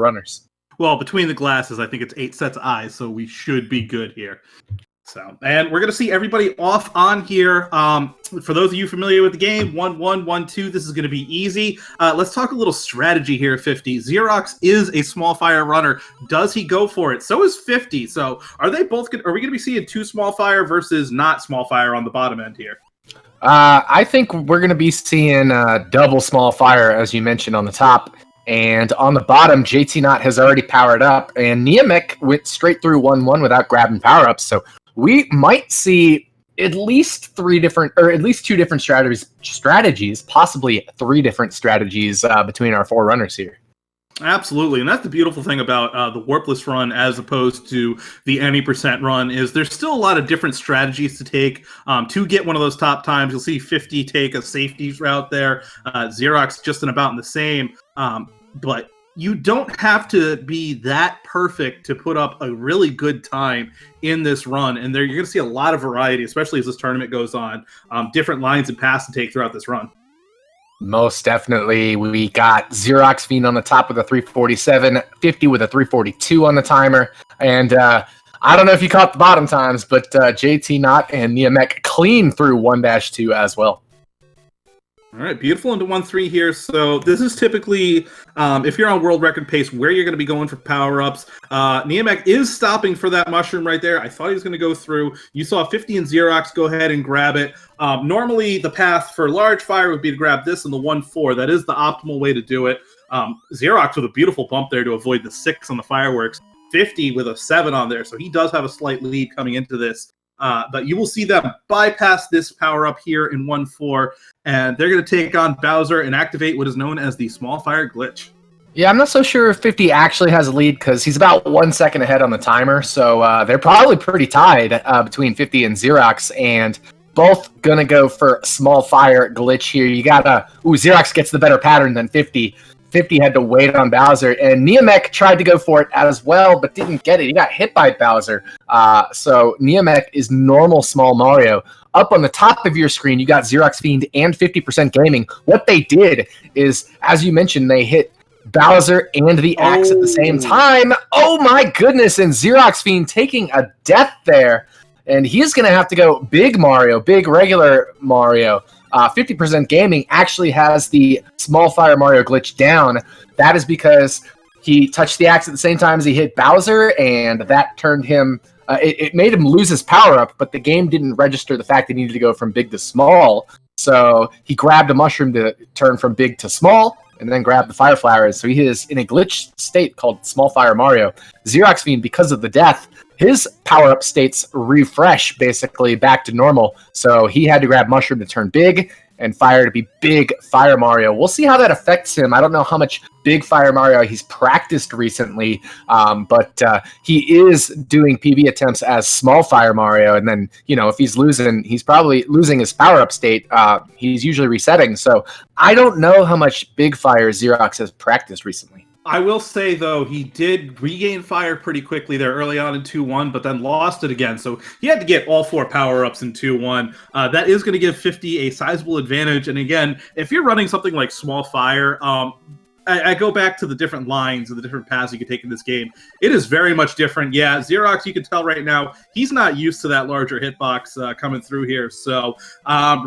runners. Well, between the glasses, I think it's 8 sets of eyes, so we should be good here. So, and we're going to see everybody off on here. For those of you familiar with the game, 1-1, 1-2, this is going to be easy. Let's talk a little strategy here, 50. Xerox is a small fire runner. Does he go for it? So is 50. So are they both are we going to be seeing 2 small fire versus not small fire on the bottom end here? I think we're going to be seeing double small fire, as you mentioned, on the top. And on the bottom, jtknott has already powered up, and Niamek went straight through 1-1 without grabbing power-ups. So we might see at least 2 different strategies, possibly 3 different strategies between our 4 runners here. Absolutely, and that's the beautiful thing about the Warpless run as opposed to the any percent run is there's still a lot of different strategies to take to get one of those top times. You'll see 50 take a safety route there, Xerox just about in the same, but you don't have to be that perfect to put up a really good time in this run, and there you're going to see a lot of variety, especially as this tournament goes on, different lines and paths to take throughout this run. Most definitely. We got xeroxfiend on the top with a 347, 50 with a 342 on the timer. And I don't know if you caught the bottom times, but jtknott and Niamek clean through 1-2 as well. All right, beautiful into 1-3 here. So this is typically, if you're on world record pace, where you're going to be going for power-ups. Niamek is stopping for that mushroom right there. I thought he was going to go through. You saw 50 and Xerox go ahead and grab it. Normally, the path for large fire would be to grab this in the 1-4. That is the optimal way to do it. Xerox with a beautiful bump there to avoid the 6 on the fireworks. 50 with a 7 on there, so he does have a slight lead coming into this. But you will see them bypass this power-up here in 1-4, and they're going to take on Bowser and activate what is known as the small fire glitch. Yeah, I'm not so sure if 50 actually has a lead because he's about 1 second ahead on the timer, so they're probably pretty tied between 50 and Xerox, and both going to go for small fire glitch here. You got Xerox gets the better pattern than 50. 50 had to wait on Bowser, and Niamek tried to go for it as well, but didn't get it. He got hit by Bowser. So Niamek is normal small Mario. Up on the top of your screen, you got xeroxfiend and 50percentgaming. What they did is, as you mentioned, they hit Bowser and the axe at the same time. Oh my goodness, and xeroxfiend taking a death there. And he's going to have to go big Mario, big regular Mario. 50percentgaming actually has the small fire Mario glitch down. That is because he touched the axe at the same time as he hit Bowser, and that turned him... it made him lose his power-up, but the game didn't register the fact that he needed to go from big to small. So he grabbed a mushroom to turn from big to small, and then grabbed the fire flowers. So he is in a glitched state called Small Fire Mario. Xeroxfiend, because of the death, his power-up states refresh basically back to normal. So he had to grab mushroom to turn big and fire to be big Fire Mario. We'll see how that affects him. I don't know how much big Fire Mario he's practiced recently, but he is doing PB attempts as small Fire Mario. And then, you know, if he's losing, he's probably losing his power-up state. He's usually resetting. So I don't know how much big Fire Xerox has practiced recently. I will say, though, he did regain fire pretty quickly there early on in 2-1, but then lost it again. So he had to get all 4 power-ups in 2-1. That is going to give 50 a sizable advantage. And again, if you're running something like Small Fire, I go back to the different lines and the different paths you can take in this game. It is very much different. Yeah, Xerox, you can tell right now, he's not used to that larger hitbox coming through here. So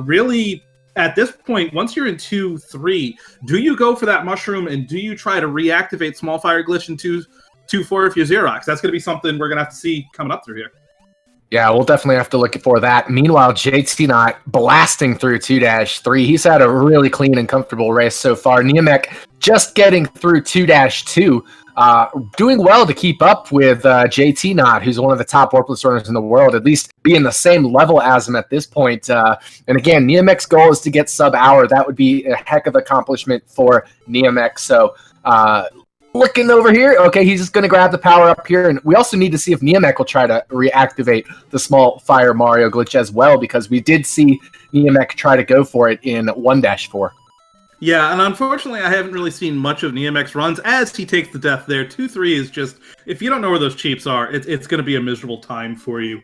really... At this point, once you're in 2-3, do you go for that mushroom and do you try to reactivate Small Fire Glitch in 2-4 if you're Xerox? That's going to be something we're going to have to see coming up through here. Yeah, we'll definitely have to look for that. Meanwhile, jtknott blasting through 2-3. He's had a really clean and comfortable race so far. Niamek just getting through 2-2. Doing well to keep up with jtknott, who's one of the top Warpless runners in the world, at least be in the same level as him at this point. And again, Niamek's goal is to get sub-hour. That would be a heck of an accomplishment for Niamek. So looking over here, okay, he's just going to grab the power up here. And we also need to see if Niamek will try to reactivate the Small Fire Mario glitch as well, because we did see Niamek try to go for it in 1-4. Yeah, and unfortunately, I haven't really seen much of Niamek's runs as he takes the death there. 2-3 is just, if you don't know where those cheats are, it's going to be a miserable time for you.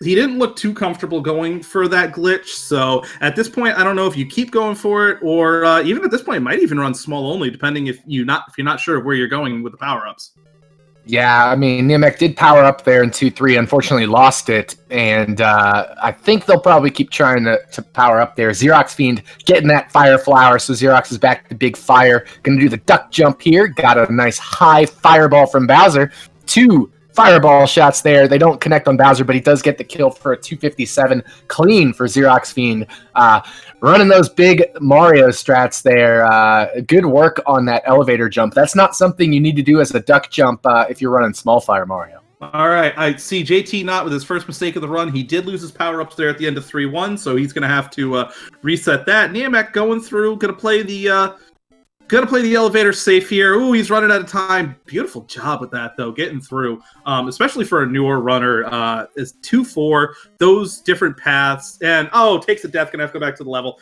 he didn't look too comfortable going for that glitch. So at this point, I don't know if you keep going for it, or even at this point, it might even run small only, depending if you're not sure of where you're going with the power ups. Yeah, I mean, Niamek did power up there in 2-3, unfortunately lost it, and I think they'll probably keep trying to power up there. xeroxfiend getting that fire flower, so Xerox is back to big fire. Going to do the duck jump here. Got a nice high fireball from Bowser. 2 fireball shots there. They don't connect on Bowser, but he does get the kill for a 257 clean for xeroxfiend. Running those big Mario strats there. Good work on that elevator jump. That's not something you need to do as a duck jump if you're running small fire Mario. All right, I see jtknott with his first mistake of the run. He did lose his power-ups there at the end of 3-1, so he's going to have to reset that. Niamek going through, going to play the elevator safe here. Ooh, he's running out of time. Beautiful job with that, though, getting through. Especially for a newer runner. Is 2-4, those different paths. And, takes the death, gonna have to go back to the level.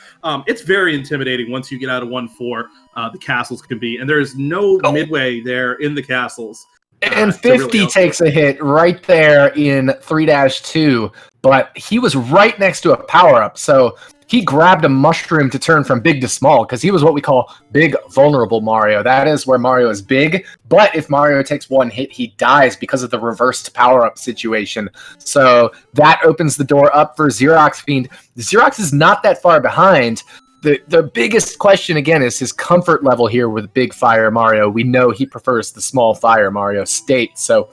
It's very intimidating once you get out of 1-4, the castles can be. And there is no midway there in the castles. And 50 takes a hit right there in 3-2, but he was right next to a power-up, so he grabbed a mushroom to turn from big to small, because he was what we call big vulnerable Mario. That is where Mario is big, but if Mario takes one hit, he dies because of the reversed power-up situation. So that opens the door up for xeroxfiend. Xerox is not that far behind. The biggest question, again, is his comfort level here with Big Fire Mario. We know he prefers the Small Fire Mario state. So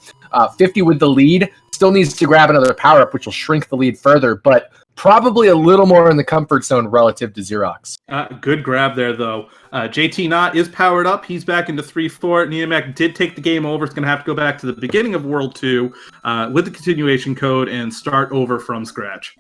50 with the lead, still needs to grab another power-up, which will shrink the lead further, but probably a little more in the comfort zone relative to Xerox. Good grab there, though. jtknott is powered up. He's back into 3-4. Niamek did take the game over. It's going to have to go back to the beginning of World 2 with the continuation code and start over from scratch.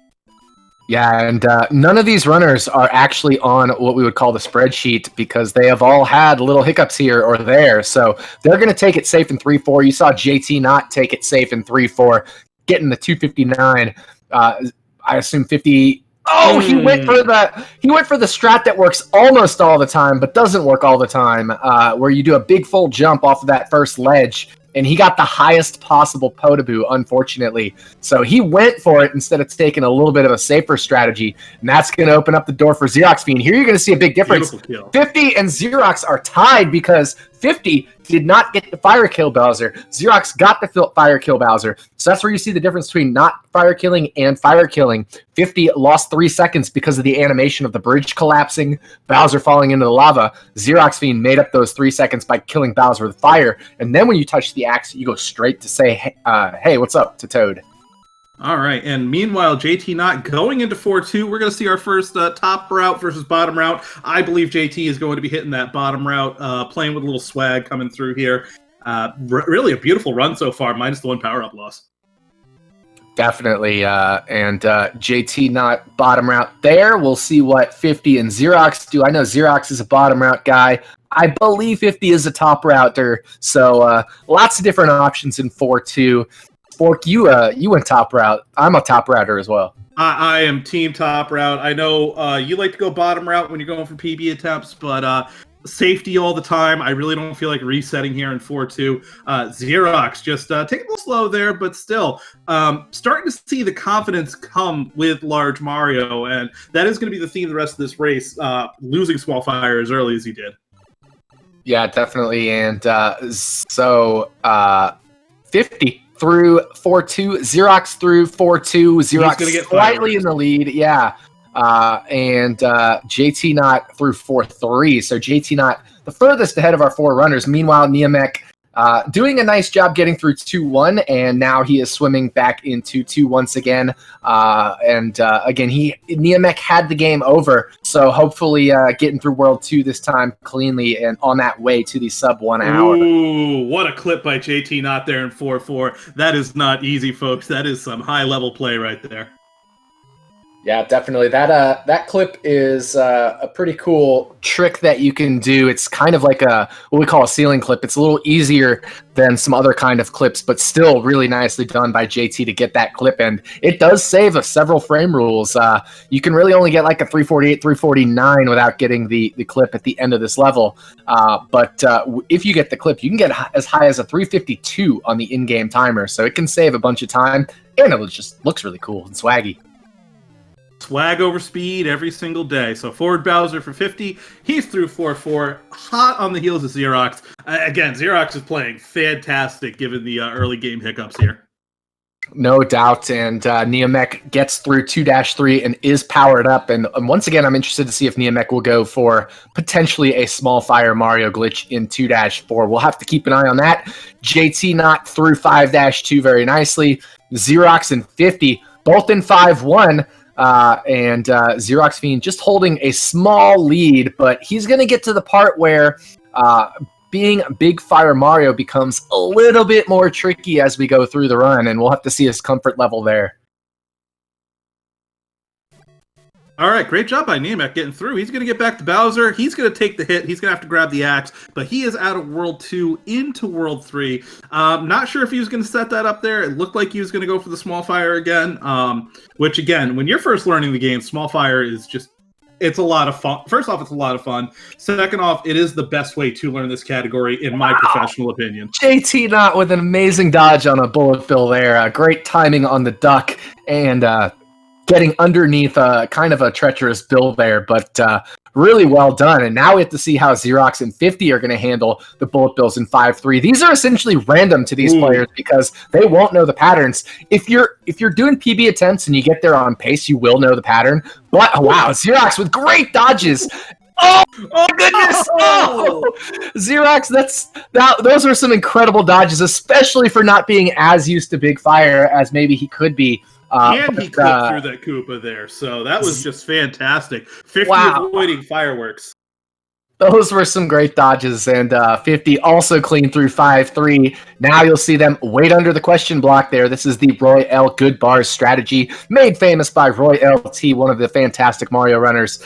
Yeah, and none of these runners are actually on what we would call the spreadsheet because they have all had little hiccups here or there. So they're going to take it safe in 3-4. You saw jtknott take it safe in 3-4, getting the 259. I assume 50. Oh, he went for the strat that works almost all the time, but doesn't work all the time, where you do a big full jump off of that first ledge. And he got the highest possible Potaboo, unfortunately. So he went for it instead of taking a little bit of a safer strategy. And that's going to open up the door for xeroxfiend. Here you're going to see a big difference. 50 and Xerox are tied because 50 did not get the fire kill Bowser. Xerox got the fire kill Bowser. So that's where you see the difference between not fire killing and fire killing. 50 lost 3 seconds because of the animation of the bridge collapsing, Bowser falling into the lava. xeroxfiend made up those 3 seconds by killing Bowser with fire. And then when you touch the axe, you go straight to say, hey, what's up to Toad? All right, and meanwhile, jtknott going into 4-2. We're going to see our first top route versus bottom route. I believe JT is going to be hitting that bottom route, playing with a little swag coming through here. Really a beautiful run so far, minus the 1 power-up loss. Definitely, and jtknott bottom route there. We'll see what 50 and Xerox do. I know Xerox is a bottom route guy. I believe 50 is a top router, so lots of different options in 4-2. Fork, you went top route. I'm a top router as well. I am team top route. I know you like to go bottom route when you're going for PB attempts, but safety all the time. I really don't feel like resetting here in 4-2. Xerox just taking a little slow there, but still starting to see the confidence come with large Mario, and that is going to be the theme of the rest of this race, losing Small Fire as early as he did. Yeah, definitely. And so 50 through 4-2, Xerox through 4-2, Xerox slightly in the lead, yeah. And jtknott through 4-3, so jtknott the furthest ahead of our 4 runners. Meanwhile, Niamek doing a nice job getting through 2-1, and now he is swimming back into 2 once again. Again, Niamek had the game over, so hopefully getting through World 2 this time cleanly and on that way to the sub 1 hour. Ooh, what a clip by jtknott there in 4-4. That is not easy, folks. That is some high-level play right there. Yeah, definitely. That clip is a pretty cool trick that you can do. It's kind of like what we call a ceiling clip. It's a little easier than some other kind of clips, but still really nicely done by JT to get that clip. And it does save us several frame rules. You can really only get like a 348, 349 without getting the clip at the end of this level. But if you get the clip, you can get as high as a 352 on the in-game timer. So it can save a bunch of time. and it just looks really cool and swaggy. Swag over speed every single day. So forward Bowser for 50. He's through 4-4, hot on the heels of Xerox. Again, Xerox is playing fantastic given the early game hiccups here. No doubt, and Niamek gets through 2-3 and is powered up. And once again, I'm interested to see if Niamek will go for potentially a small fire Mario glitch in 2-4. We'll have to keep an eye on that. jtknott through 5-2 very nicely. Xerox and 50, both in 5-1. And xeroxfiend just holding a small lead, but he's going to get to the part where being Big Fire Mario becomes a little bit more tricky as we go through the run, and we'll have to see his comfort level there. All right, great job by Niamek getting through. He's going to get back to Bowser. He's going to take the hit. He's going to have to grab the axe, but he is out of World 2 into World 3. Not sure if he was going to set that up there. It looked like he was going to go for the small fire again, which, again, when you're first learning the game, small fire is just, it's a lot of fun. First off, it's a lot of fun. Second off, it is the best way to learn this category, in my professional opinion. jtknott with an amazing dodge on a bullet bill there. Great timing on the duck, and getting underneath kind of a treacherous bill there, but really well done. And now we have to see how Xerox and 50 are going to handle the bullet bills in 5-3. These are essentially random to these players because they won't know the patterns. If you're doing PB attempts and you get there on pace, you will know the pattern. But wow, Xerox with great dodges. Oh my goodness! Oh, Xerox, those were some incredible dodges, especially for not being as used to Big Fire as maybe he could be. And he clipped through that Koopa there, so that was just fantastic. 50 avoiding fireworks. Those were some great dodges, and 50 also clean through 5-3. Now you'll see them wait under the question block there. This is the Roy L. Good Bars strategy, made famous by Roy L.T., one of the fantastic Mario runners.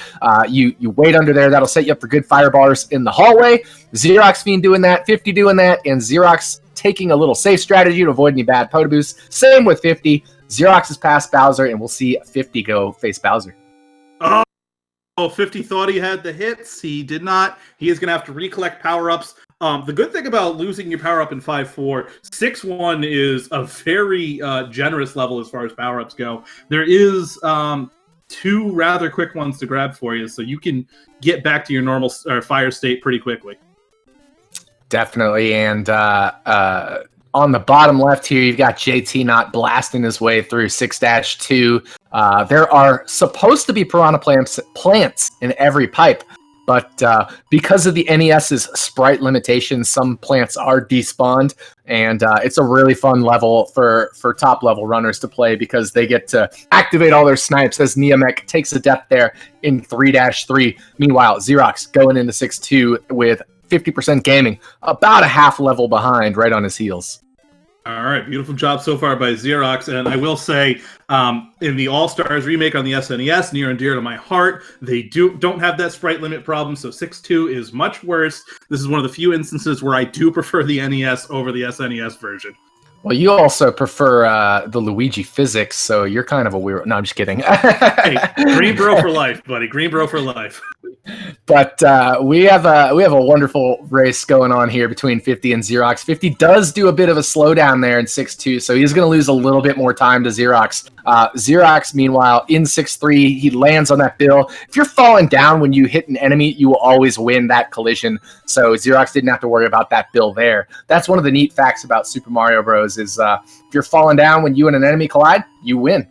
You wait under there. That'll set you up for good fire bars in the hallway. xeroxfiend doing that, 50 doing that, and Xerox taking a little safe strategy to avoid any bad potaboos. Same with 50. Xerox is past Bowser, and we'll see 50 go face Bowser. Oh, 50 thought he had the hits. He did not. He is going to have to recollect power-ups. The good thing about losing your power-up in 5-4, 6-1 is a very generous level as far as power-ups go. There is 2 rather quick ones to grab for you, so you can get back to your normal fire state pretty quickly. Definitely, and on the bottom left here, you've got jtknott blasting his way through 6-2. There are supposed to be piranha plants in every pipe, but because of the NES's sprite limitations, some plants are despawned, and it's a really fun level for top-level runners to play because they get to activate all their snipes as Niamek takes a death there in 3-3. Meanwhile, Xerox going into 6-2 with 50% gaming, about a half level behind, right on his heels. All right, beautiful job so far by Xerox, and I will say, in the All-Stars remake on the SNES, near and dear to my heart, they don't have that sprite limit problem, so 6-2 is much worse. This is one of the few instances where I do prefer the NES over the SNES version. Well, you also prefer the Luigi physics, so you're kind of a weird... No, I'm just kidding. Hey, green bro for life, buddy. Green bro for life. But we have a wonderful race going on here between 50 and Xerox. 50 does do a bit of a slowdown there in 6-2, so he's going to lose a little bit more time to Xerox. Xerox, meanwhile, in 6-3, he lands on that bill. If you're falling down when you hit an enemy, you will always win that collision. So Xerox didn't have to worry about that bill there. That's one of the neat facts about Super Mario Bros. Is if you're falling down when you and an enemy collide, you win.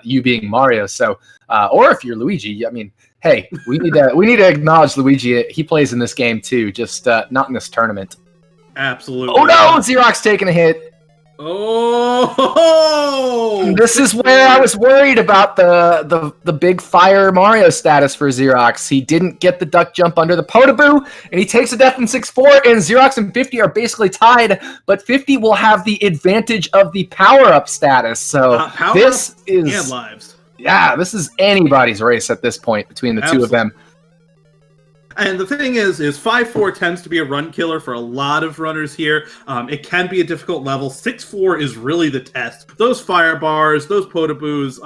You being Mario. So, or if you're Luigi, I mean, hey, we need to acknowledge Luigi. He plays in this game too, just not in this tournament. Absolutely. Oh no, Xerox taking a hit. Oh! This is where I was worried about the Big Fire Mario status for Xerox. He didn't get the duck jump under the potaboo, and he takes a death in 6-4, and Xerox and 50 are basically tied, but 50 will have the advantage of the power-up status. So this is... and lives. Yeah, this is anybody's race at this point between the two of them. And the thing is 5-4 tends to be a run killer for a lot of runners here. It can be a difficult level. 6-4 is really the test. Those fire bars, those potaboos.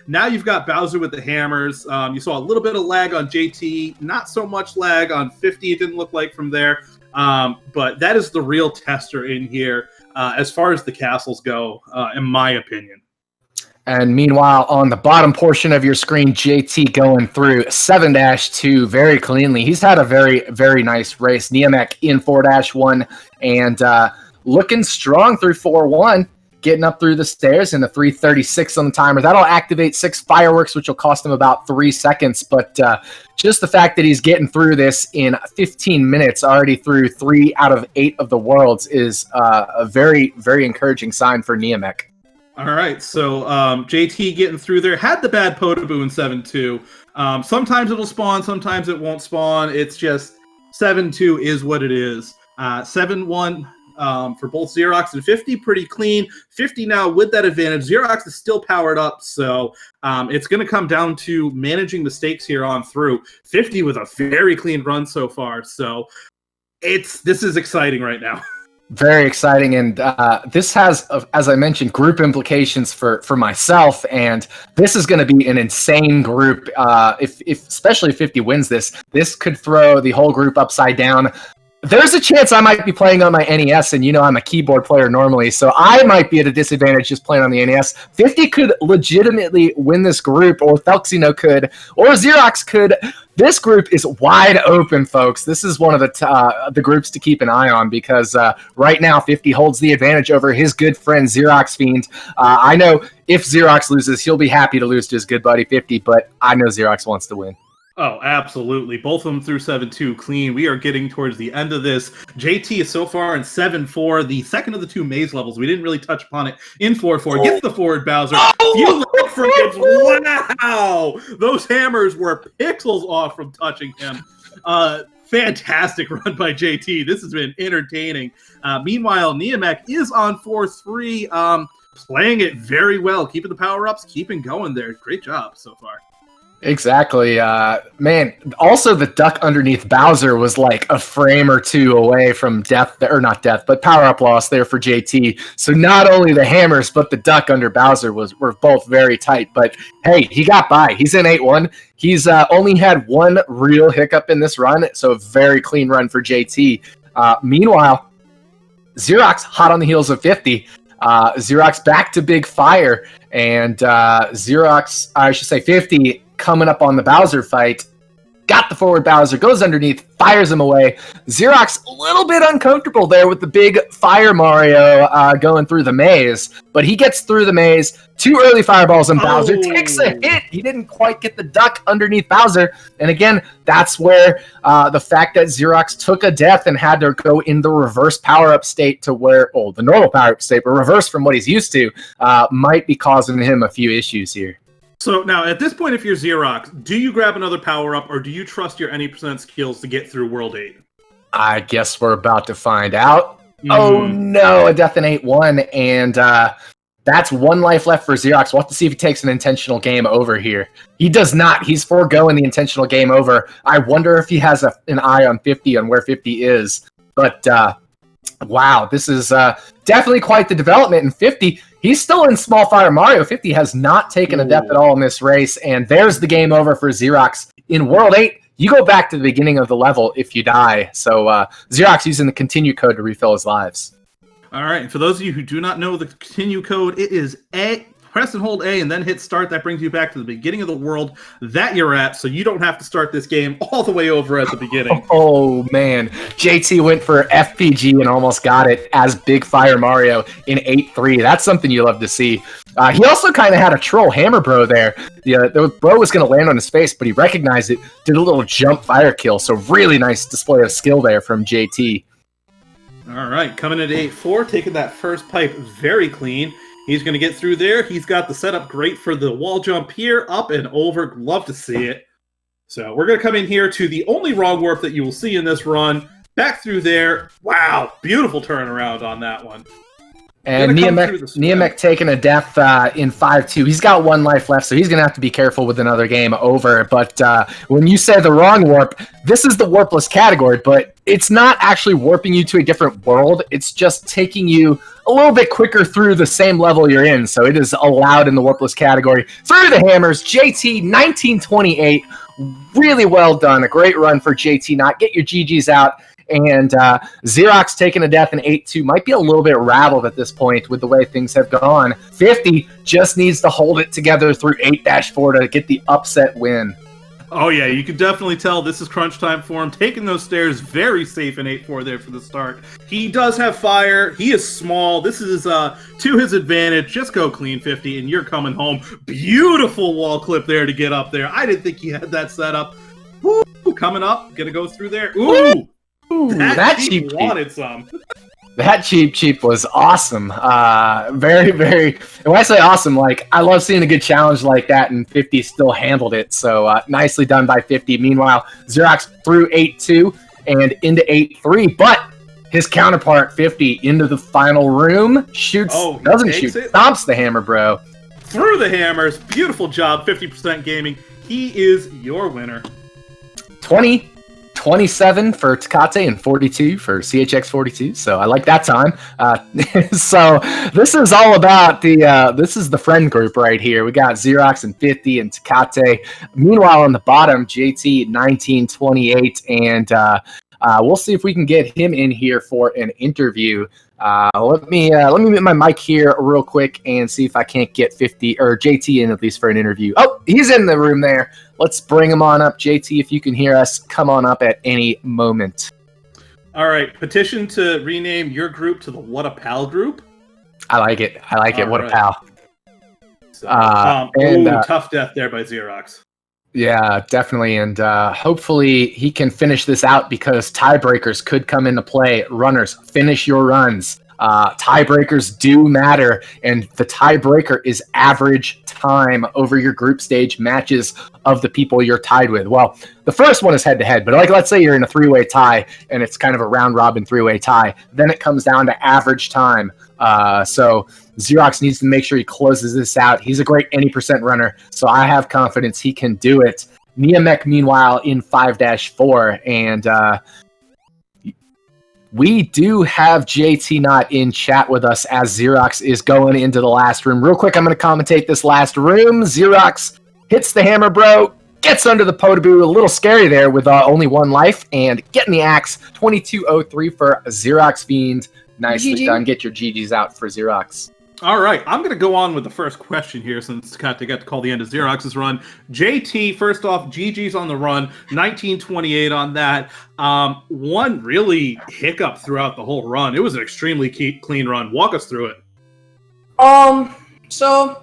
Now you've got Bowser with the hammers. You saw a little bit of lag on JT, not so much lag on 50. It didn't look like from there. But that is the real tester in here as far as the castles go, in my opinion. And meanwhile, on the bottom portion of your screen, JT going through 7-2 very cleanly. He's had a very, very nice race. Niamek in 4-1 and looking strong through 4-1, getting up through the stairs in the 3:36 on the timer. That'll activate 6 fireworks, which will cost him about 3 seconds. But just the fact that he's getting through this in 15 minutes, already through 3 out of 8 of the worlds, is a very, very encouraging sign for Niamek. All right, so JT getting through there. Had the bad Potaboo in 7-2. Sometimes it'll spawn, sometimes it won't spawn. It's just 7-2 is what it is. 7-1 for both Xerox and 50, pretty clean. 50 now with that advantage. Xerox is still powered up, so it's going to come down to managing the stakes here on through. 50 with a very clean run so far, so this is exciting right now. Very exciting, and this has, as I mentioned, group implications for myself, and this is going to be an insane group. If especially if 50 wins this could throw the whole group upside down. There's a chance I might be playing on my NES, and I'm a keyboard player normally, so I might be at a disadvantage just playing on the NES. 50 could legitimately win this group, or Felxino could, or Xerox could. This group is wide open, folks. This is one of the groups to keep an eye on, because right now 50 holds the advantage over his good friend xeroxfiend. I know if Xerox loses, he'll be happy to lose to his good buddy 50, but I know Xerox wants to win. Oh, absolutely. Both of them through 7-2 clean. We are getting towards the end of this. JT is so far in 7-4, the second of the 2 maze levels. We didn't really touch upon it in 4-4. Gets the forward Bowser. Few leg frigates. Wow! Those hammers were pixels off from touching him. Fantastic run by JT. This has been entertaining. Meanwhile, Niamek is on 4-3, playing it very well, keeping the power-ups, keeping going there. Great job so far. Exactly. Man, also the duck underneath Bowser was like a frame or 2 away from death, or not death, but power-up loss there for JT. So not only the hammers, but the duck under Bowser were both very tight. But hey, he got by. He's in 8-1. He's only had 1 real hiccup in this run, so a very clean run for JT. Meanwhile, Xerox hot on the heels of 50. Xerox back to big fire, and Xerox, I should say 50, coming up on the Bowser fight. Got the forward Bowser, goes underneath, fires him away. Xerox a little bit uncomfortable there with the big fire Mario going through the maze, but he gets through the maze. 2 early fireballs and Bowser takes a hit. He didn't quite get the duck underneath Bowser. And again, that's where the fact that Xerox took a death and had to go in the reverse power-up state to where, the normal power-up state, but reverse from what he's used to, might be causing him a few issues here. So now, at this point, if you're Xerox, do you grab another power-up, or do you trust your any percent skills to get through World 8? I guess we're about to find out. Oh no, a death in 8-1, and that's 1 life left for Xerox. We'll have to see if he takes an intentional game over here. He does not. He's foregoing the intentional game over. I wonder if he has an eye on 50, on where 50 is. But wow, this is definitely quite the development. And 50, he's still in Small Fire Mario. 50 has not taken a death at all in this race. And there's the game over for Xerox. In World 8, you go back to the beginning of the level if you die. So Xerox using the continue code to refill his lives. All right, and for those of you who do not know the continue code, it is A. Press and hold A and then hit start. That brings you back to the beginning of the world that you're at, so you don't have to start this game all the way over at the beginning. Oh, man. JT went for FPG and almost got it as Big Fire Mario in 8-3. That's something you love to see. He also kind of had a troll hammer bro there. The bro was going to land on his face, but he recognized it, did a little jump fire kill, so really nice display of skill there from JT. All right, coming at 8-4, taking that first pipe very clean. He's going to get through there. He's got the setup great for the wall jump here, up and over. Love to see it. So we're going to come in here to the only wrong warp that you will see in this run. Back through there. Wow, beautiful turnaround on that one. And Niamek taking a death in 5-2. He's got 1 life left, so he's going to have to be careful with another game over. But when you say the wrong warp, this is the warpless category, but it's not actually warping you to a different world. It's just taking you a little bit quicker through the same level you're in. So it is allowed in the warpless category. Through the hammers, JT 1928. Really well done. A great run for jtknott. Get your GGs out. And Xerox taking a death in 8-2 might be a little bit rattled at this point with the way things have gone. 50 just needs to hold it together through 8-4 to get the upset win. Oh yeah, you can definitely tell this is crunch time for him. Taking those stairs very safe in 8-4 there for the start. He does have fire. He is small. This is to his advantage. Just go clean 50 and you're coming home. Beautiful wall clip there to get up there. I didn't think he had that set up. Ooh, coming up. Gonna go through there. Ooh! That cheap wanted some. That cheap was awesome. Very, very. And when I say awesome, like I love seeing a good challenge like that, and 50 still handled it. So nicely done by 50. Meanwhile, Xerox through 8-2 and into 8-3, but his counterpart 50 into the final room shoots. Oh, doesn't shoot. Stomps the hammer, bro. Through the hammers. Beautiful job, 50% Gaming. He is your winner. 27 for Tecate and 42 for CHX42. So I like that time. So this is all about this is the friend group right here. We got Xerox and 50 and Tecate. Meanwhile, on the bottom, JT 1928, and we'll see if we can get him in here for an interview. Let me mute my mic here real quick and see if I can't get 50 or JT in at least for an interview. Oh, he's in the room there. Let's bring him on up. JT, if you can hear us, come on up at any moment. All right. Petition to rename your group to the What a Pal group. I like it. What a pal. So, tough death there by Xerox. Yeah, definitely. And hopefully he can finish this out because tiebreakers could come into play. Runners, finish your runs. Tiebreakers do matter, and the tiebreaker is average time over your group stage matches of the people you're tied with. Well, the first one is head-to-head, but like let's say you're in a three-way tie, and it's kind of a round-robin three-way tie. Then it comes down to average time. So Xerox needs to make sure he closes this out. He's a great any percent runner, so I have confidence he can do it. Niamek, meanwhile, in 5-4, and we do have jtknott in chat with us as Xerox is going into the last room. Real quick, I'm going to commentate this last room. Xerox hits the hammer, bro, gets under the Potaboo. A little scary there with only one life, and getting the axe. 22:03 for xeroxfiend. Nicely done. Get your GGs out for Xerox. All right, I'm going to go on with the first question here since Tecate got to call the end of Xerox's run. JT, first off, GG's on the run, 1928 on that. One really hiccup throughout the whole run. It was an extremely clean run. Walk us through it. So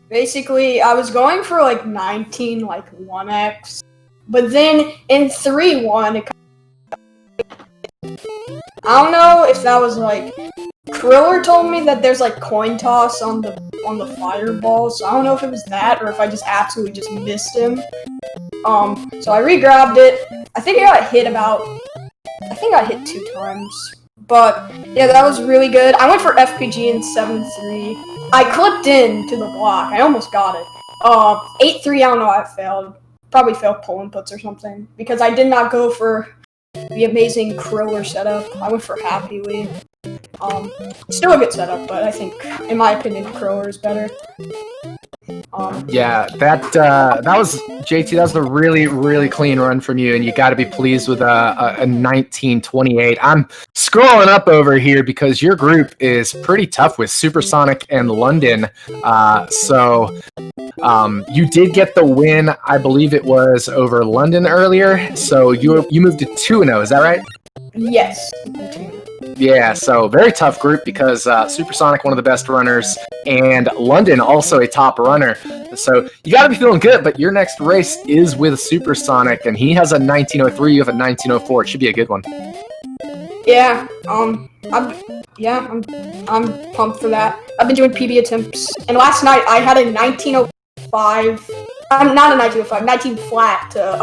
basically I was going for like 19, like 1x, but then in 3-1, I don't know if that was like Kriller told me that there's like coin toss on the fireball, so I don't know if it was that or if I just absolutely just missed him. So I re-grabbed it. I think I got hit 2 times. But yeah, that was really good. I went for FPG in 7-3. I clipped in to the block. I almost got it. 8-3, I don't know how I failed. Probably failed pull inputs or something. Because I did not go for the amazing Kriller setup. I went for Happy Lee. Still a good setup, but I think, in my opinion, Kriller is better. Yeah, that was JT. That was a really, really clean run from you, and you got to be pleased with a 1928. I'm scrolling up over here because your group is pretty tough with Supersonic and London. So you did get the win. I believe it was over London earlier. So you moved to 2-0. Is that right? Yes. Yeah, so very tough group because Supersonic, one of the best runners, and London, also a top runner. So you got to be feeling good, but your next race is with Supersonic, and he has a 1903, you have a 1904. It should be a good one. Yeah, I'm pumped for that. I've been doing PB attempts, and last night I had a 1905. I'm not a 1905, 19 flat to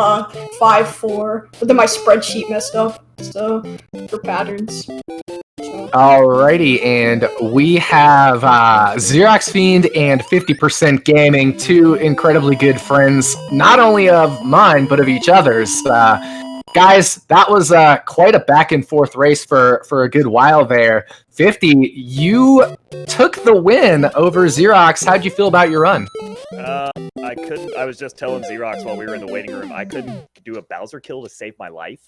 5-4, but then my spreadsheet messed up. So for patterns. Alrighty, and we have xeroxfiend and 50% Gaming, two incredibly good friends, not only of mine, but of each other's. Guys, that was quite a back and forth race for a good while there. 50, you took the win over Xerox. How'd you feel about your run? I was just telling Xerox while we were in the waiting room, I couldn't do a Bowser kill to save my life.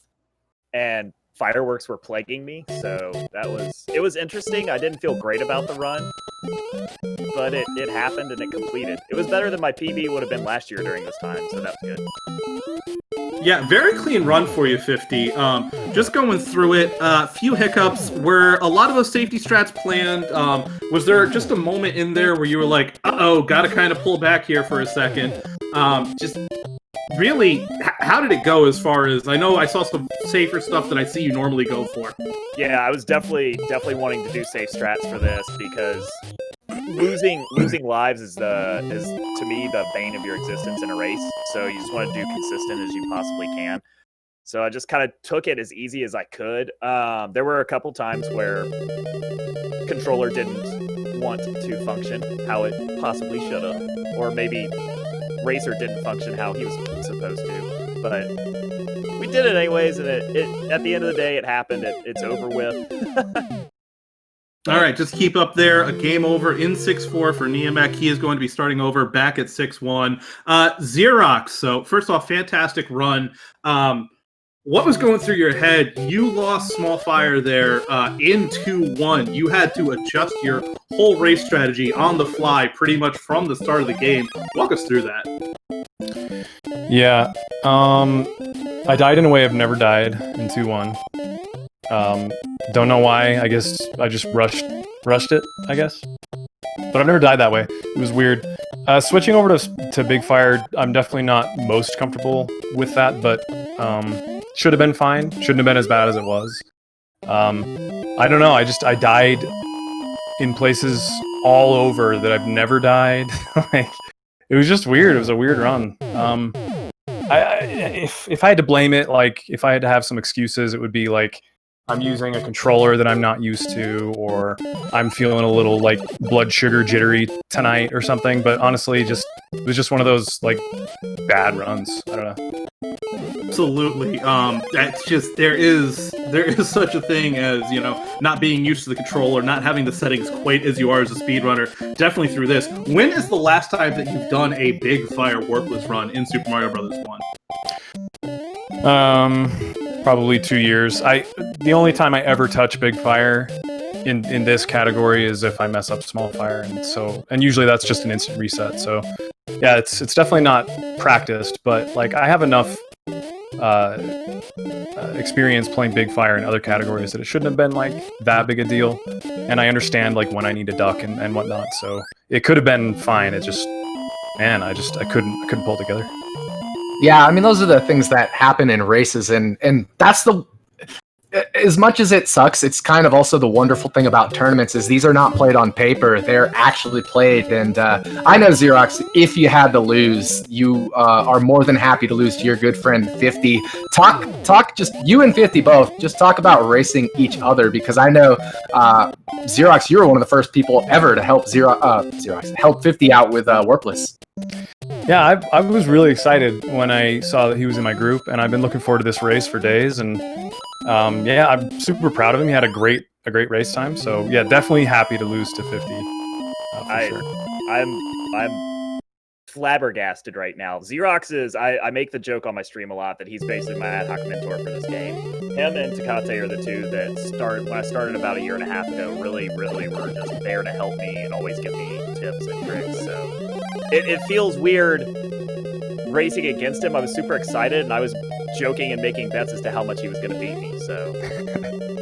And fireworks were plaguing me, so it was interesting. I didn't feel great about the run, but it happened and it completed. It was better than my PB would have been last year during this time, so that's good. Yeah, very clean run for you, 50. Just going through it, a few hiccups. Were a lot of those safety strats planned? Was there just a moment in there where you were like, uh-oh, gotta kind of pull back here for a second? Just really, how did it go as far as, I know I saw some safer stuff that I see you normally go for. Yeah, I was definitely wanting to do safe strats for this because losing lives is to me the bane of your existence in a race. So you just want to do consistent as you possibly can. So I just kind of took it as easy as I could. There were a couple times where controller didn't want to function how it possibly should have, or maybe racer didn't function how he was supposed to. But we did it anyways, and it at the end of the day, it happened. It's over with. All right, just keep up there. A game over in 6-4 for Niamek. He is going to be starting over back at 6-1. Xerox, so first off, fantastic run. What was going through your head? You lost Small Fire there in 2-1. You had to adjust your whole race strategy on the fly pretty much from the start of the game. Walk us through that. Yeah, I died in a way I've never died in 2-1. Don't know why. I guess I just rushed it, I guess. But I've never died that way. It was weird. Switching over to Big Fire, I'm definitely not most comfortable with that, but should have been fine. Shouldn't have been as bad as it was. I don't know. I died in places all over that I've never died. Like, it was just weird. It was a weird run. If I had to blame it, like if I had to have some excuses, it would be like I'm using a controller that I'm not used to, or I'm feeling a little like blood sugar jittery tonight or something. But honestly, it was just one of those like bad runs. I don't know. Absolutely. That's just there is such a thing as, you know, not being used to the controller, not having the settings quite as you are as a speedrunner. Definitely through this. When is the last time that you've done a Big Fire Warpless run in Super Mario Bros. 1? Probably 2 years. The only time I ever touch Big Fire in this category is if I mess up Small Fire, and usually that's just an instant reset. So yeah, it's definitely not practiced, but like I have enough experience playing Big Fire in other categories that it shouldn't have been like that big a deal, and I understand like when I need to duck and whatnot. So it could have been fine. It just, man, I couldn't pull it together. Yeah, I mean, those are the things that happen in races, and that's as much as it sucks, it's kind of also the wonderful thing about tournaments is these are not played on paper, they're actually played, and I know, Xerox, if you had to lose, you are more than happy to lose to your good friend 50. Talk, just you and 50 both, just talk about racing each other, because I know, Xerox, you were one of the first people ever to help help 50 out with Warpless. Yeah, I was really excited when I saw that he was in my group, and I've been looking forward to this race for days. And yeah, I'm super proud of him. He had a great race time. So yeah, definitely happy to lose to 50. For sure. I'm flabbergasted right now. Xerox is, I make the joke on my stream a lot that he's basically my ad hoc mentor for this game. Him and jtknott are the two that when I started about a year and a half ago, really were just there to help me and always give me tips and tricks. So it feels weird racing against him. I was super excited, and I was joking and making bets as to how much he was going to beat me. So,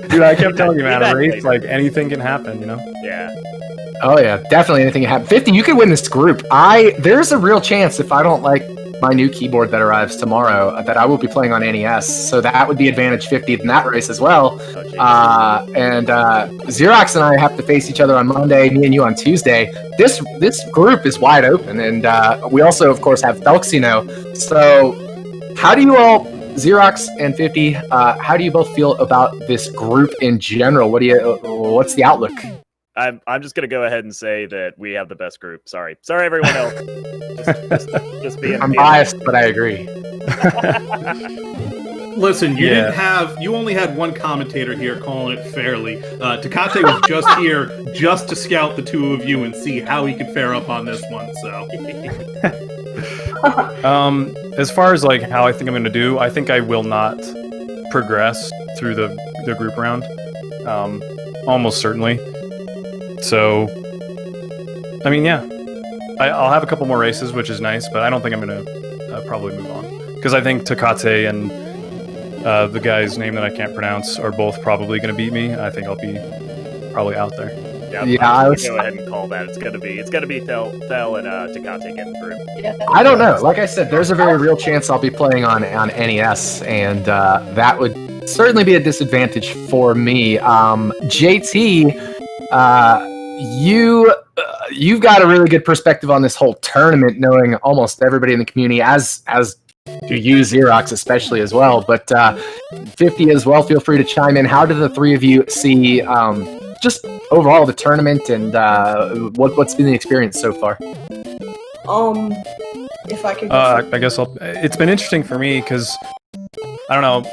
dude, I kept telling you, man, a race, like anything can happen, you know? Yeah. Oh yeah, definitely anything can happen. 50, you could win this group. There's a real chance if I don't like my new keyboard that arrives tomorrow that I will be playing on NES, so that would be advantage 50 in that race as well. And Xerox and I have to face each other on Monday, me and you on Tuesday. This group is wide open, and we also, of course, have Felxino. So how do you all, Xerox and 50, how do you both feel about this group in general? What's the outlook? I'm just gonna go ahead and say that we have the best group. Sorry, everyone else. just being. I'm biased, but I agree. Listen, you only had one commentator here calling it fairly. jtknott was just here just to scout the two of you and see how he could fare up on this one. So, as far as like how I think I'm going to do, I think I will not progress through the group round, almost certainly. So, I mean, yeah, I'll have a couple more races, which is nice, but I don't think I'm gonna probably move on because I think Takate and the guy's name that I can't pronounce are both probably gonna beat me. I think I'll be probably out there. Yeah, I was go ahead and call that. It's gonna be Thel and Takate getting through. I don't know. Like I said, there's a very real chance I'll be playing on NES, and that would certainly be a disadvantage for me. JT, you've got a really good perspective on this whole tournament, knowing almost everybody in the community, as do you, Xerox, especially as well. But 50 as well, feel free to chime in. How do the three of you see just overall the tournament, and what's been the experience so far? If I could. I guess it's been interesting for me because I don't know.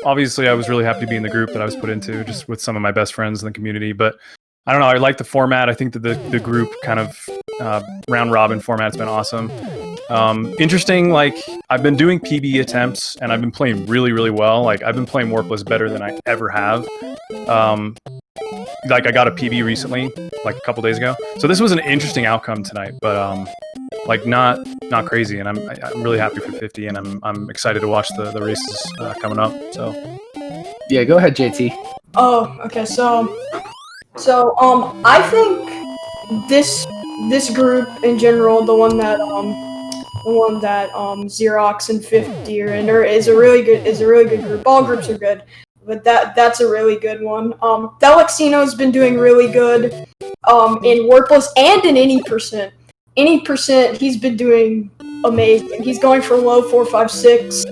Obviously, I was really happy to be in the group that I was put into, just with some of my best friends in the community. But I don't know. I like the format. I think that the group kind of round robin format's been awesome. Interesting. Like, I've been doing PB attempts and I've been playing really, really well. Like, I've been playing Warpless better than I ever have. Like, I got a PB recently, like a couple days ago. So this was an interesting outcome tonight, but like not crazy. And I'm really happy for 50, and I'm excited to watch the races coming up. So yeah, go ahead, JT. Oh, okay. So I think this group in general, the one that Xerox and 50 are in, is a really good group. All groups are good, but that's a really good one. Delexino's been doing really good in Warpless and in any percent. Any percent, he's been doing amazing. He's going for low 4.56.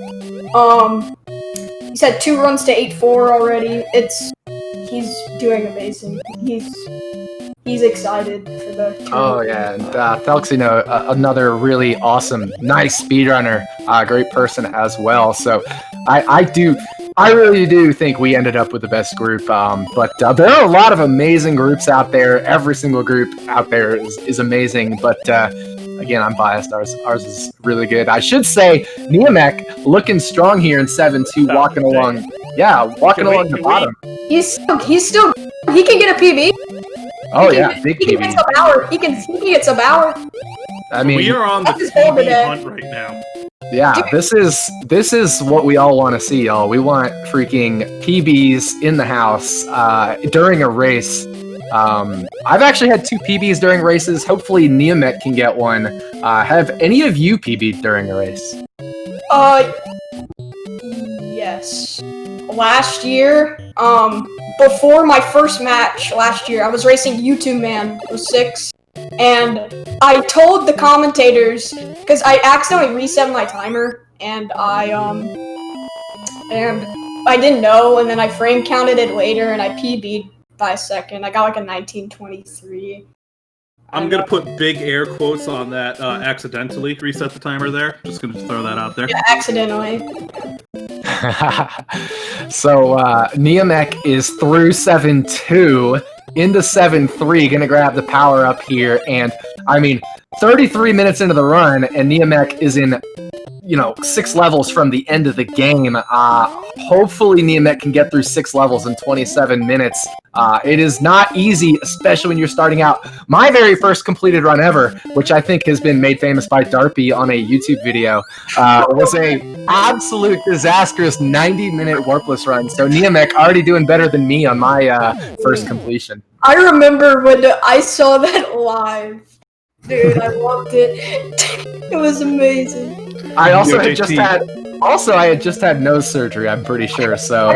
He's had 2 runs to 8.4 already. He's doing amazing. He's excited for the tournament. Oh yeah, and Delexino, another really awesome, nice speedrunner, great person as well. So I really do think we ended up with the best group. But there are a lot of amazing groups out there. Every single group out there is amazing. But again, I'm biased. Ours is really good. I should say, Niamek looking strong here in 7-2, walking along. Yeah, walking along the bottom. He can get a PB. Oh yeah, big PB. He can get some hour. He can get some hour. I mean, we are on the PB hunt right now. Yeah, this is what we all want to see, y'all. We want freaking PBs in the house during a race. I've actually had 2 PBs during races. Hopefully Niamek can get one. Have any of you PB'd during a race? Yes. Last year, before my first match last year, I was racing YouTube Man 06. And I told the commentators, because I accidentally reset my timer, and I didn't know, and then I frame counted it later, and I PB'd by a second. I got like a 1923. I'm gonna put big air quotes on that. Accidentally reset the timer there. Just gonna throw that out there. Yeah, accidentally. So Niamek is through 7-2 into 7-3, gonna grab the power up here, and I mean 33 minutes into the run, and Niamek is in 6 levels from the end of the game. Hopefully Niamek can get through 6 levels in 27 minutes. It is not easy, especially when you're starting out. My very first completed run ever, which I think has been made famous by Darpy on a YouTube video, was a absolute disastrous 90-minute Warpless run. So Niamek already doing better than me on my first completion. I remember when I saw that live. Dude, I loved it. It was amazing. I had just had nose surgery, I'm pretty sure. So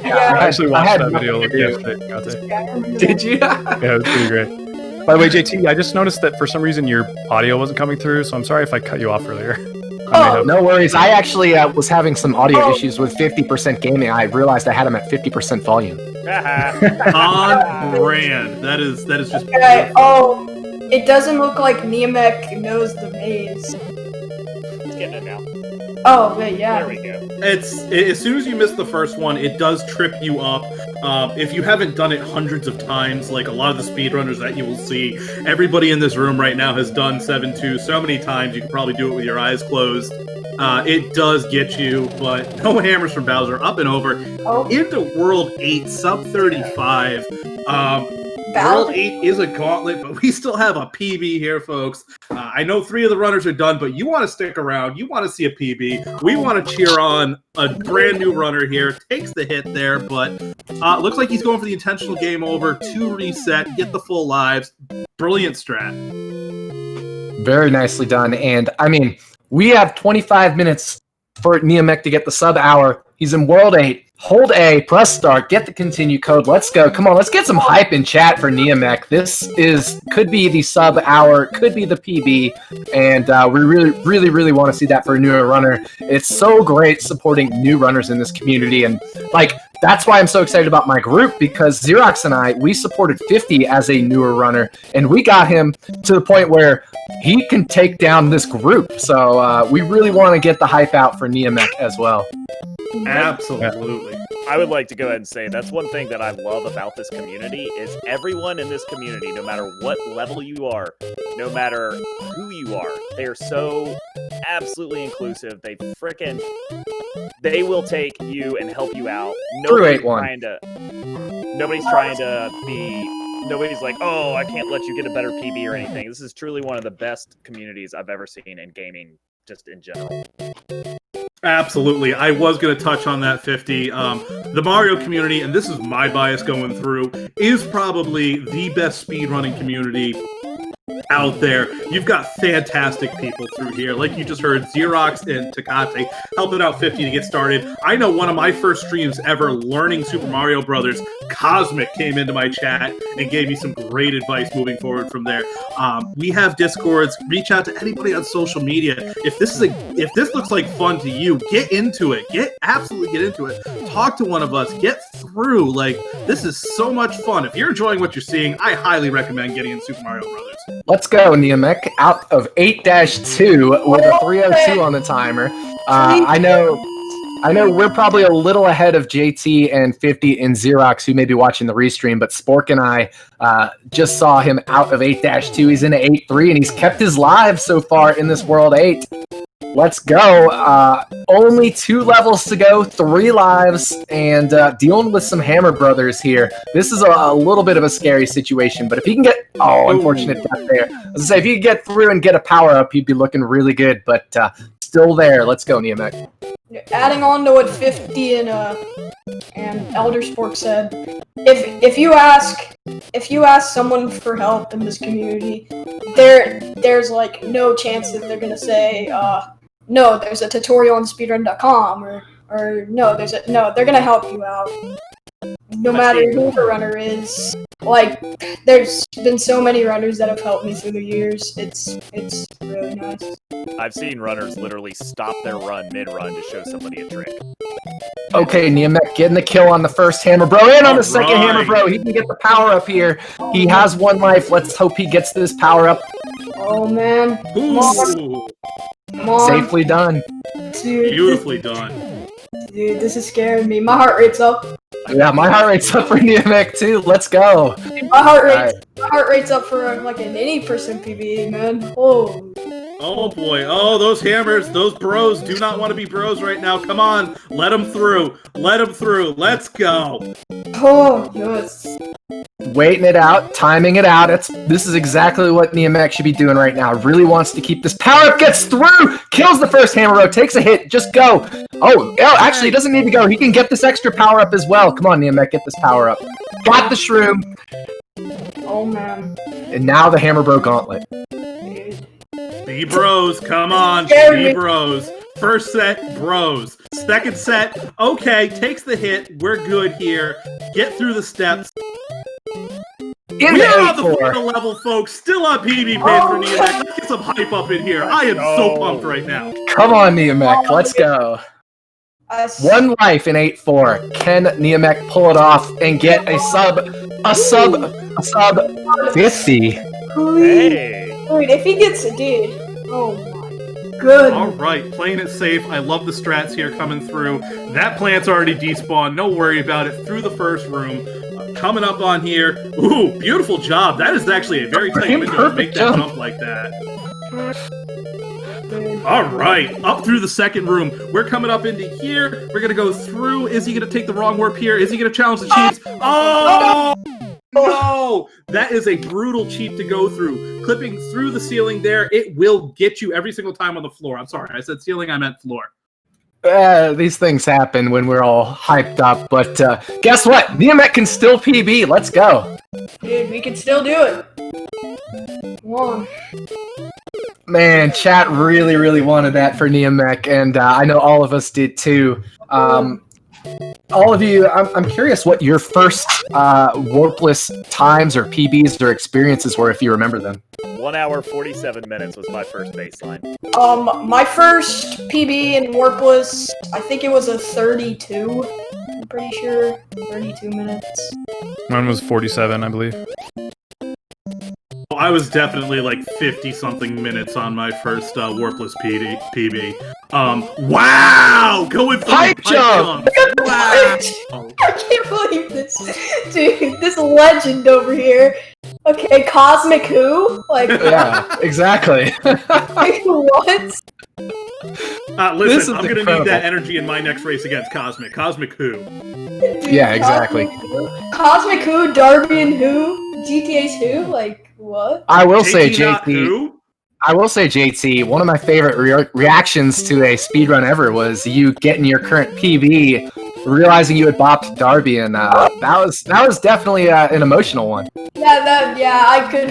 Yeah. I actually watched that video yesterday. Did you? Yeah, it was pretty great. By the way, JT, I just noticed that for some reason your audio wasn't coming through, so I'm sorry if I cut you off earlier. No worries. I actually was having some audio issues with 50% gaming. I realized I had them at 50% volume. On brand. That is just. Okay, it doesn't look like Niamek knows the maze. It's getting it now. Oh, yeah. There we go. It's as soon as you miss the first one, it does trip you up. If you haven't done it hundreds of times, like a lot of the speedrunners that you will see, everybody in this room right now has done 7-2 so many times you can probably do it with your eyes closed. it does get you, but no hammers from Bowser. Up and over into World 8, sub 35. World 8 is a gauntlet, but we still have a PB here, folks. I know 3 of the runners are done, but you want to stick around. You want to see a PB. We want to cheer on a brand new runner here. Takes the hit there, but looks like he's going for the intentional game over to reset, get the full lives. Brilliant strat. Very nicely done. And, I mean, we have 25 minutes for Niamek to get the sub-hour. He's in World 8. Hold A, press start, get the continue code. Let's go. Come on, let's get some hype in chat for Niamek. This could be the sub-hour, could be the PB, and we really want to see that for a newer runner. It's so great supporting new runners in this community, and, like, that's why I'm so excited about my group, because Xerox and I, we supported 50 as a newer runner, and we got him to the point where he can take down this group. So we really want to get the hype out for Niamek as well. Absolutely. I would like to go ahead and say that's one thing that I love about this community is everyone in this community, no matter what level you are, no matter who you are, they are so absolutely inclusive. They will take you and help you out. Nobody's like, oh, I can't let you get a better PB or anything. This is truly one of the best communities I've ever seen in gaming, just in general. Absolutely. I was going to touch on that, 50. The Mario community, and this is my bias going through, is probably the best speedrunning community out there. You've got fantastic people through here. Like you just heard, Xerox and jtknott helping out 50 to get started. I know one of my first streams ever learning Super Mario Brothers, Cosmic, came into my chat and gave me some great advice moving forward from there. We have Discords. Reach out to anybody on social media. If this looks like fun to you, get into it. Absolutely get into it. Talk to one of us. Get through. Like, this is so much fun. If you're enjoying what you're seeing, I highly recommend getting in Super Mario Brothers. Let's go, Niamek. Out of 8-2 with a 302 on the timer. I know we're probably a little ahead of JT and 50 and Xerox, who may be watching the restream, but Spork and I just saw him out of 8-2. He's into 8-3, and he's kept his lives so far in this World 8. Let's go. Only 2 levels to go, 3 lives, and dealing with some Hammer Brothers here. This is a little bit of a scary situation, but if he can get... Oh, unfortunate death there. I was going to say, if he could get through and get a power-up, he'd be looking really good, but still there. Let's go, Niamek. Adding on to what 50 and Elder Spork said, if you ask someone for help in this community, there's like no chance that they're gonna say, no, there's a tutorial on speedrun.com or no, they're gonna help you out. No matter who the runner is. Like, there's been so many runners that have helped me through the years. It's really nice. I've seen runners literally stop their run mid-run to show somebody a trick. Okay, Niamek getting the kill on the first Hammer Bro, and on the second Hammer Bro. He can get the power up here. He has 1 life. Let's hope he gets this power up. Oh, man. Ooh. Come on. Safely done. Dude, Beautifully done. Dude, this is scaring me. My heart rate's up. Yeah, my heart rate's up for Niamek too. Let's go. My heart rate's up for like an 80% PB, man. Oh boy. Oh, those hammers, those bros do not want to be bros right now. Come on. Let them through. Let them through. Let's go. Oh, yes. Waiting it out, timing it out. This is exactly what Niamek should be doing right now. Really wants to keep this power up, gets through, kills the first Hammer Bro, takes a hit, just go. Oh, actually, he doesn't need to go. He can get this extra power up as well. Come on, Niamek, get this power up. Got the shroom. Oh, man. And now the Hammer Bro gauntlet. Be bros, come on, be bros. First set, bros. Second set, okay, takes the hit. We're good here. Get through the steps. We're on the final level, folks. Still on PB pace for Niamek. Let's get some hype up in here. I am so pumped right now. Come on, Niamek. Let's go. 1 life in 8-4. Can Niamek pull it off and get a sub 50? Hey. Wait, if he gets a dude. Oh my goodness. All right, playing it safe. I love the strats here coming through. That plant's already despawned. No worry about it. Through the first room. Coming up on here. Ooh, beautiful job. That is actually a very tight window to make that jump like that. All right, up through the second room. We're coming up into here. We're gonna go through. Is he gonna take the wrong warp here? Is he gonna challenge the cheats? Oh no! That is a brutal cheat to go through. Clipping through the ceiling there, it will get you every single time on the floor. I'm sorry, I said ceiling, I meant floor. These things happen when we're all hyped up, but guess what? Niamek can still PB. Let's go. Dude, we can still do it. Come on. Man, chat really, really wanted that for Niamek, and I know all of us did too. All of you, I'm curious what your first warpless times or PBs or experiences were, if you remember them. 1 hour 47 minutes was my first baseline. My first PB in warpless, I think it was a 32. I'm pretty sure 32 minutes. Mine was 47, I believe. I was definitely like 50-something minutes on my first warpless PB. Wow! Going for Pipe the jump! Wow! I can't believe this. Dude, this legend over here. Okay, Cosmic Who? Like, Yeah, exactly. like what? Listen, I'm gonna incredible. need that energy in my next race against Cosmic. Cosmic Who? Dude, Yeah, exactly. Cosmic Who, Darby and Who? GTA's Who? Like, what? I will say, jtknott JT. Who? I will say, JT. One of my favorite reactions to a speedrun ever was you getting your current PB, realizing you had bopped Darby, and that was definitely an emotional one. Yeah, I could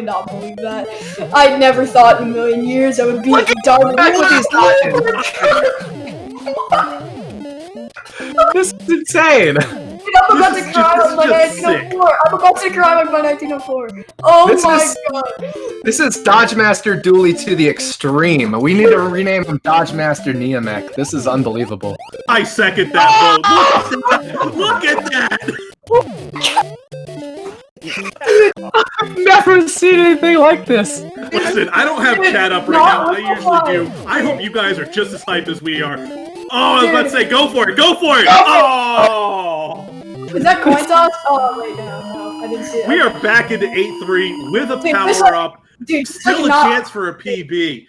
not believe that. I never thought in a million years I would be Darby. This is insane. I'm about to cry on my 1904. I'm about to cry on my 1904. Oh This my is- god. This is Dodgemaster Dooley to the extreme. We need to rename him Dodgemaster Niamek. This is unbelievable. I second that vote. Look at that! I've never seen anything like this. Listen, I don't have chat up right now. I usually do. I hope you guys are just as hyped as we are. Oh, I was about to say, go for it! Go for it! Oh! Is that coin toss? Oh wait, no, I didn't see it. We are back into 8-3 with a Dude, power this like- up. Dude, Still a chance for a PB.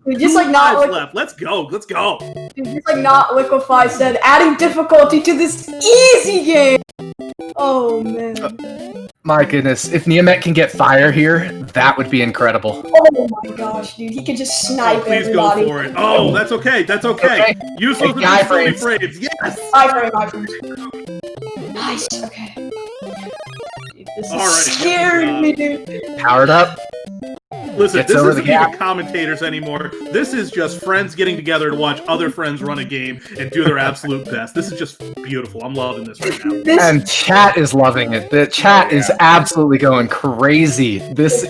Dude, just like not Five like, left. Let's go. Let's go. dude, just like not liquefy said, adding difficulty to this easy game. Oh man. My goodness, if Niamek can get fire here, that would be incredible. Oh my gosh, dude, he could just snipe Oh, please everybody. go for it. Oh, that's okay. That's okay. Use those Hey, guy frames. frames. Yes. iFrame. Nice. Okay. Dude, this is All right, scaring me, dude. Powered up. Listen, Gets this over isn't the gap. even commentators anymore. This is just friends getting together to watch other friends run a game and do their absolute best. This is just beautiful. I'm loving this right now. This And chat is loving it. The chat is absolutely going crazy. This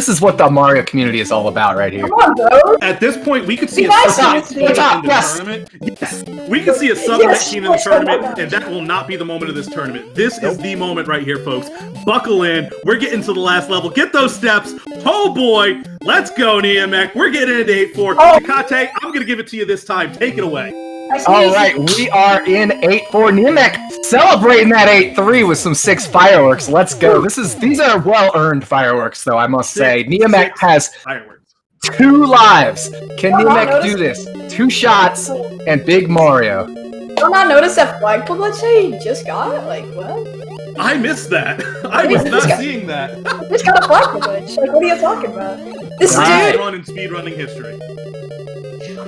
is what the Mario community is all about right here. come on, bro. At this point, we could see a Guys, Southern team in stop, the yes. tournament. Yes, we could see a Southern Yes, team in the yes, oh my tournament, gosh. and that will not be the moment of this tournament. This is the moment right here, folks. Buckle in. We're getting to the last level. Get those steps. Oh boy, let's go, Niamek. We're getting into 8-4. Oh. Takate, I'm gonna give it to you this time. Take it away. I see All you. right, we are in 8-4. Niamek celebrating that 8-3 with some 6 fireworks. Let's go. These are well-earned fireworks, though, I must say. Niamek has Fireworks. 2 lives. Can Oh, I Niamek do this? 2 shots and Big Mario. Don't not notice that flagpole glitch? He just got it? Like, what? I missed that. I was not seeing that. Just got a flagpole glitch. Like, what are you talking about? This Right. dude. Run in speedrunning history.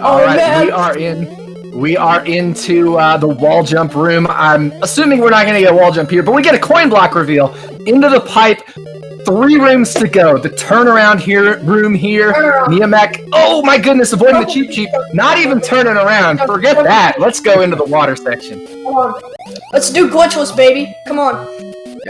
All right, man. we are into the wall jump room. I'm assuming we're not going to get a wall jump here, but we get a coin block reveal into the pipe. 3 rooms to go. The turnaround room here. Niamek. Oh my goodness, avoiding the cheap. Not even turning around. Forget that. Let's go into the water section. Come on. Let's do glitchless, baby. Come on.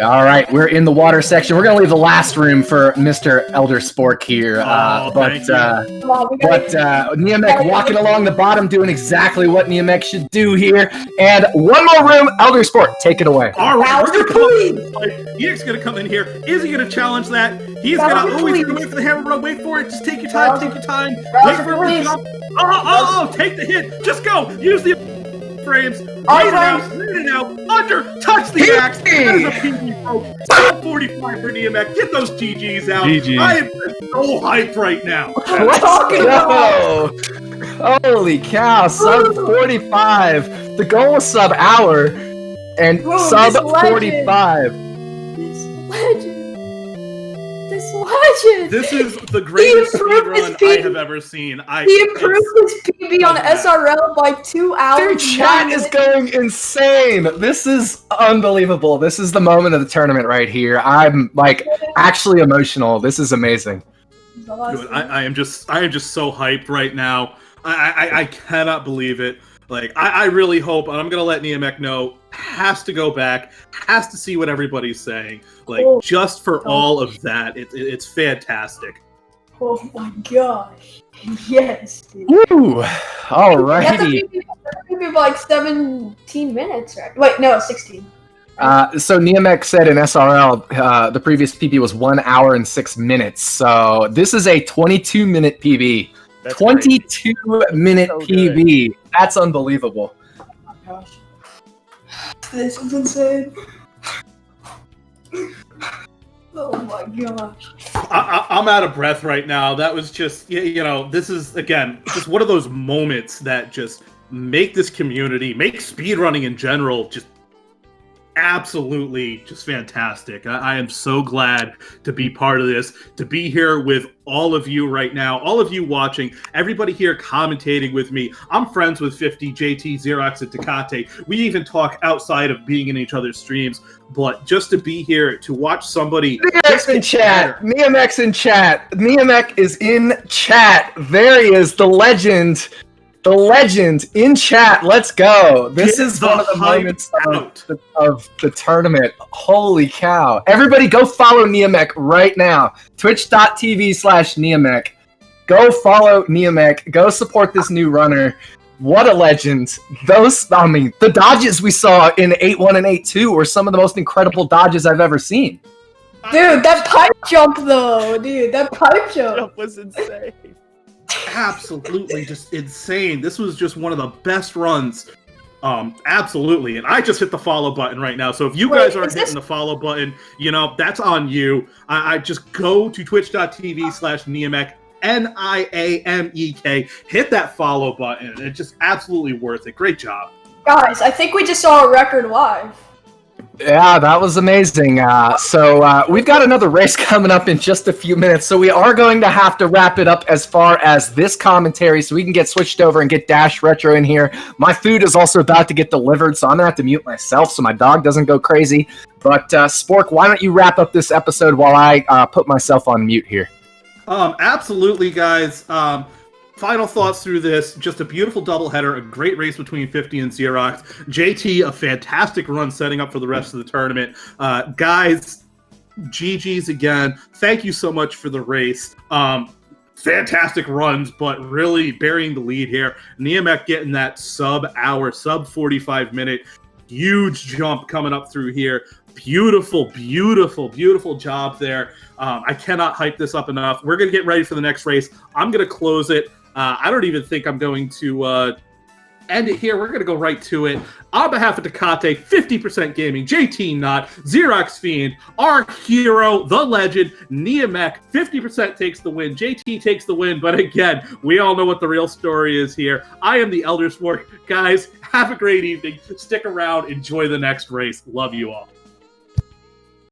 All right, we're in the water section. We're gonna leave the last room for Mr. Elder Spork here, Oh, thank you. Come on, we gotta Niamek walking along the bottom, doing exactly what Niamek should do here. And one more room, Elder Sport, take it away. All right, we're Bowser, gonna come. Niak's gonna come in here. Is he gonna challenge that? He's Bowser, gonna. Oh, he's gonna please. wait for the hammer run. Wait for it. Just take your time. Bowser, Take your time. Bowser, Wait for it to please. jump. Oh! Take the hit. Just go. Use the frames, right out, under, touch the axe. That is a PB, folks. 45 for Niamek. Get those GGs out. GG. I am so hyped right now. Let's go! Holy cow, sub 45. The goal was sub hour, and Bro, sub this legend. 45. This legend! This is the greatest improved his speedrun I PB. have ever seen. He improved his PB on SRL by 2 hours. Their chat is going insane. This is unbelievable. This is the moment of the tournament right here. I'm like actually emotional. This is amazing. Dude, I am just so hyped right now. I cannot believe it. Like I really hope, and I'm gonna let Niamek know, has to go back, has to see what everybody's saying. Like just for all of that, it's fantastic. Oh my gosh. Yes, dude. Woo! Alrighty. That's maybe like 17 minutes, right? Wait, no, 16. So Niamek said in SRL, the previous PB was 1 hour and 6 minutes. So this is a 22-minute PB. That's 22-minute So PB. That's unbelievable. Oh my gosh. This is insane. Oh my gosh. I'm out of breath right now. That was just, you know, this is, again, just one of those moments that just make this community, make speedrunning in general, just absolutely just fantastic. I am so glad to be part of this, to be here with all of you right now, all of you watching, everybody here commentating with me. I'm friends with 50, JT, Xerox, and jtknott. We even talk outside of being in each other's streams, but just to be here to watch somebody. Niamek's in chat. Niamek's in chat. Niamek is in chat. There he is, the legend. The legend in chat. Let's go. This is one of the moments of the tournament. Holy cow. Everybody go follow Niamek right now. Twitch.tv/Niamek. Go follow Niamek. Go support this new runner. What a legend. The dodges we saw in 8-1 and 8-2 were some of the most incredible dodges I've ever seen. Dude, that pipe jump though. Dude, that pipe jump. That was insane. Absolutely just insane. This was just one of the best runs. Absolutely. And I just hit the follow button right now. So if you guys aren't hitting the follow button, you know, that's on you. I just go to twitch.tv/Niamek, Niamek. Hit that follow button. It's just absolutely worth it. Great job. Guys, I think we just saw a record live. Yeah, that was amazing. So we've got another race coming up in just a few minutes, so we are going to have to wrap it up as far as this commentary so we can get switched over and get Dash Retro in here. My food is also about to get delivered, so I'm going to have to mute myself so my dog doesn't go crazy. But Spork, why don't you wrap up this episode while I put myself on mute here? Absolutely, guys. Final thoughts through this. Just a beautiful doubleheader, a great race between 50 and Xerox. JT, a fantastic run setting up for the rest of the tournament. Guys, GG's again. Thank you so much for the race. Fantastic runs, but really burying the lead here. Niamek getting that sub-hour, sub-45-minute, huge jump coming up through here. Beautiful, beautiful, beautiful job there. I cannot hype this up enough. We're going to get ready for the next race. I'm going to close it. I don't even think I'm going to end it here. We're going to go right to it. On behalf of jtknott, 50% Gaming, jtknott, xeroxfiend, our hero, the legend, Niamek, 50% takes the win. JT takes the win, but again, we all know what the real story is here. I am the Elder Spork. Guys, have a great evening. Stick around. Enjoy the next race. Love you all.